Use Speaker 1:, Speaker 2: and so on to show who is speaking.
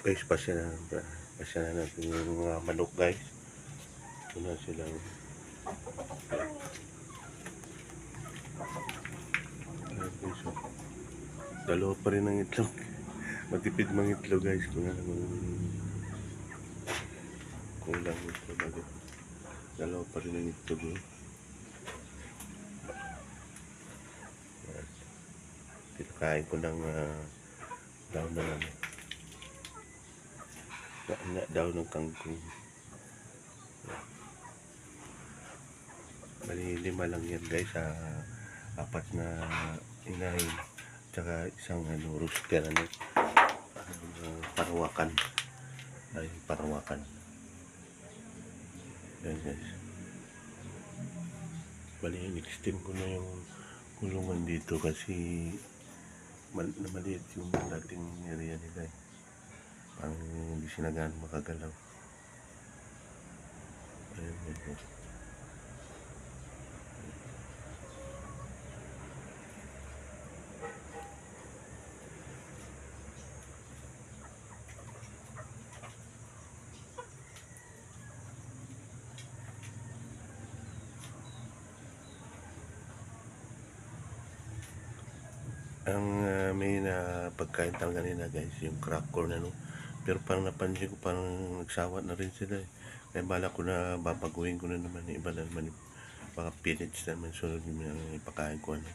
Speaker 1: Guys, pasya na natin yung mga manok guys. Ito na silang guys, oh. Dalawa pa rin ang itlog. Matipid mang itlog guys. Kung ano kulang ito bagay. Dalawa pa rin ang itlog. Oh. Kinakain ko ng daon na namin. Daon ng kangkong. Bali 5 lang yan guys, 4 na inahin tsaka isang rooster parawakan yan guys. Bali in-extend ko na yung kulungan dito kasi maliit yung dating area nila eh. Parang hindi sinagaan makagalaw. Ayun guys. Ang may na pagkain talaga nila guys, yung cracker na no. Pero parang napansin ko parang nagsawa na rin sila eh. Kaya bala ko na babaguhin ko na naman, iba na naman mga pillage naman sunod yung ipakain ko ano.